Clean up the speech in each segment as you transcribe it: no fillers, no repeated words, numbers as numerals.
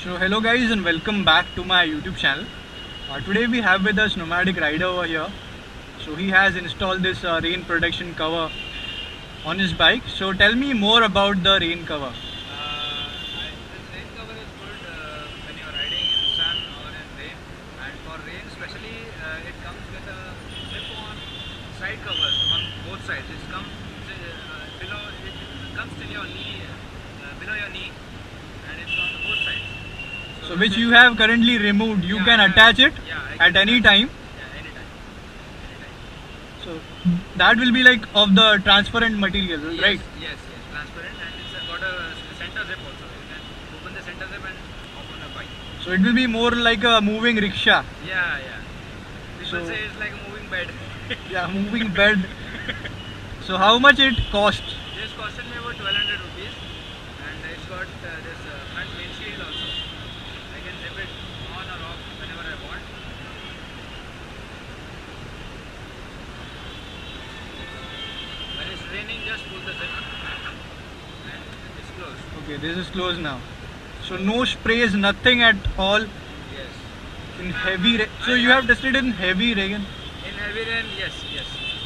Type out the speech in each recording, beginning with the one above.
So hello guys and welcome back to my YouTube channel. Today we have with us Nomadic Rider over here. So he has installed this rain protection cover on his bike. So tell me more about the rain cover. This rain cover is good when you are riding in sun or in rain, and for rain especially it comes with a slip-on side cover on both sides. It comes below, it comes till your knee, below your knee, and it's on both sides. So which you have currently removed. You can attach it at any time. Yeah, anytime. So that will be like of the transparent material, right? Yes, transparent, and it's got a center zip also. You can open the center zip and open the bike. So it will be more like a moving rickshaw. Yeah. People So- say it's like a moving bed. Yeah, moving bed. So how much it cost? This costed me about 1200 rupees, and it's got this front windshield also. I can zip it on or off whenever I want. When it's raining, just pull the zip and it's closed. Okay, this is closed now. So no sprays, nothing at all Yes. in heavy rain. So you have tested in heavy rain In heavy rain, yes.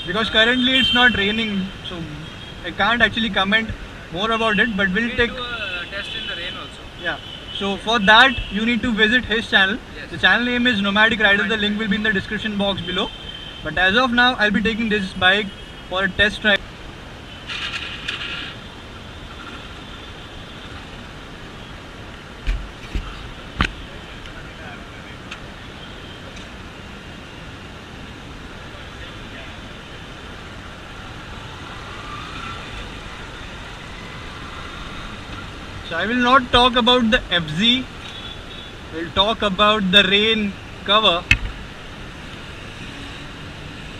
because currently it's not raining. So I can't actually comment more about it, but we'll We take. do a test in the rain also. Yeah. So for that you need to visit his channel. Yes. The channel name is Nomadic Rider. The link will be in the description box below. But as of now, I'll be taking this bike for a test drive. So I will not talk about the FZ. We'll talk about the rain cover.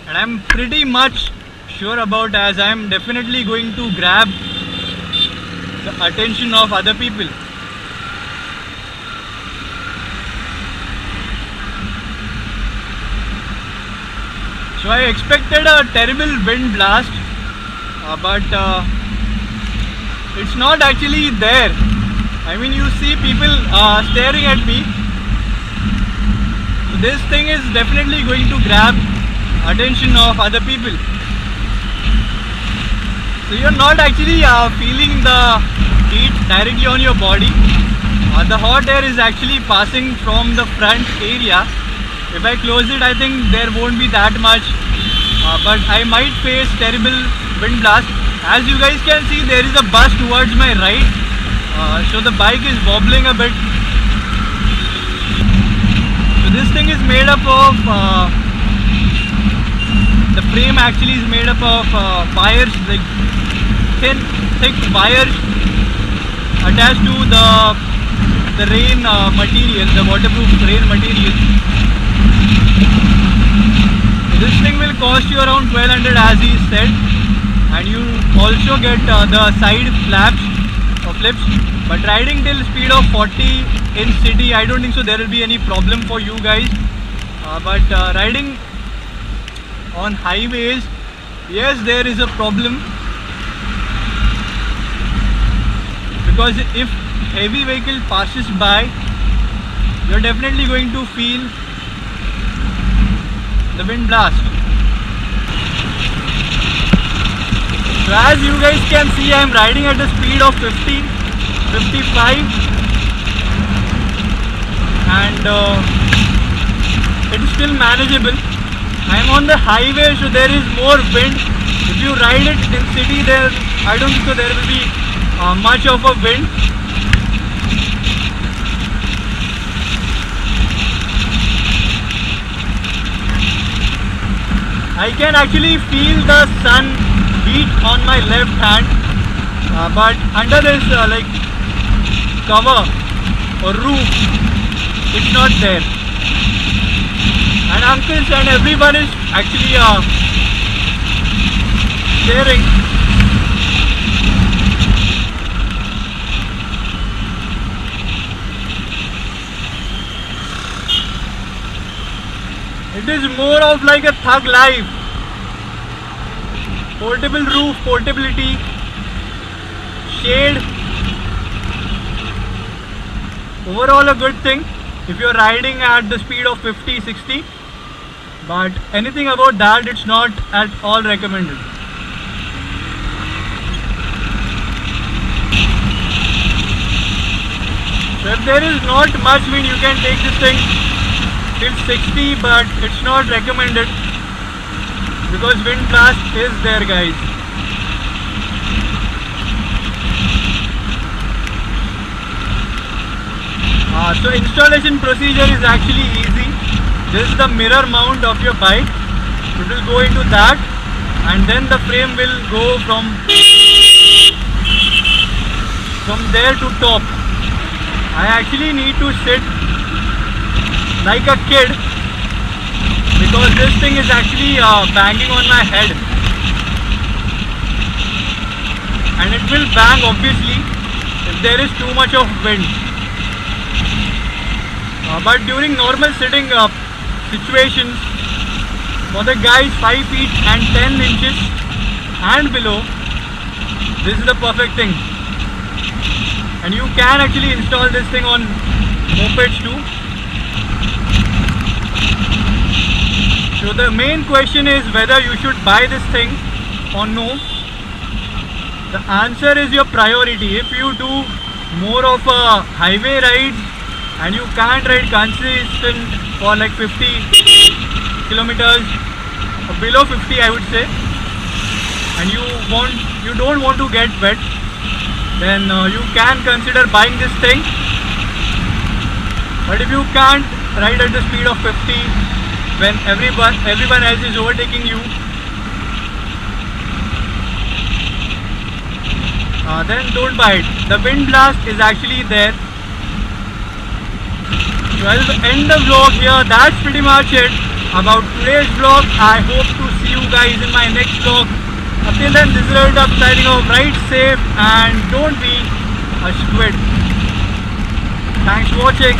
And I'm pretty much sure about, as I'm definitely going to grab the attention of other people. So I expected a terrible wind blast, but it's not actually there. I mean, you see people staring at me. So this thing is definitely going to grab attention of other people. So you're not actually feeling the heat directly on your body. The hot air is actually passing from the front area. If I close it, I think there won't be that much, but I might face terrible wind blast. As you guys can see, there is a bus towards my right, so the bike is wobbling a bit. So this thing is made up of, the frame actually is made up of wires, like thin, thick wires attached to the rain material, the waterproof rain material. This thing will cost you around 1200 as he said, and you also get the side flaps or flips. But riding till speed of 40 in city, I don't think so there will be any problem for you guys. But riding on highways, yes, there is a problem, because if heavy vehicle passes by, you're definitely going to feel the wind blast. So as you guys can see, I am riding at a speed of 50, 55, and it is still manageable. I am on the highway, so there is more wind. If you ride it in city, there I don't think so there will be much of a wind. I can actually feel the sun heat on my left hand, but under this like cover or roof, it's not there. And uncles and everyone is actually staring. It is more of like a thug life. Portable roof, portability, shade. overall a good thing if you're riding at the speed of 50, 60, but anything about that, it's not at all recommended. So if there is not much wind, you can take this thing till 60, but it's not recommended because wind blast is there, guys. So installation procedure is actually easy. This is the mirror mount of your bike. It will go into that, and then the frame will go from there to top. I actually need to sit like a kid because this thing is actually banging on my head, and it will bang obviously if there is too much of wind. But during normal sitting situations, for the guys 5 feet and 10 inches and below, this is the perfect thing. And you can actually install this thing on mopeds too. So the main question is whether you should buy this thing or no. The answer is your priority. If you do more of a highway rides and you can't ride consistent for like 50 kilometers, below 50 I would say, and you don't want to get wet, then you can consider buying this thing. But if you can't ride at the speed of 50 when everyone else is overtaking you, then don't buy it. The wind blast is actually there. So I'll end the vlog here. That's pretty much it about today's vlog. I hope to see you guys in my next vlog. Until then, this is Ravi signing off. Ride safe and don't be a squid. Thanks for watching.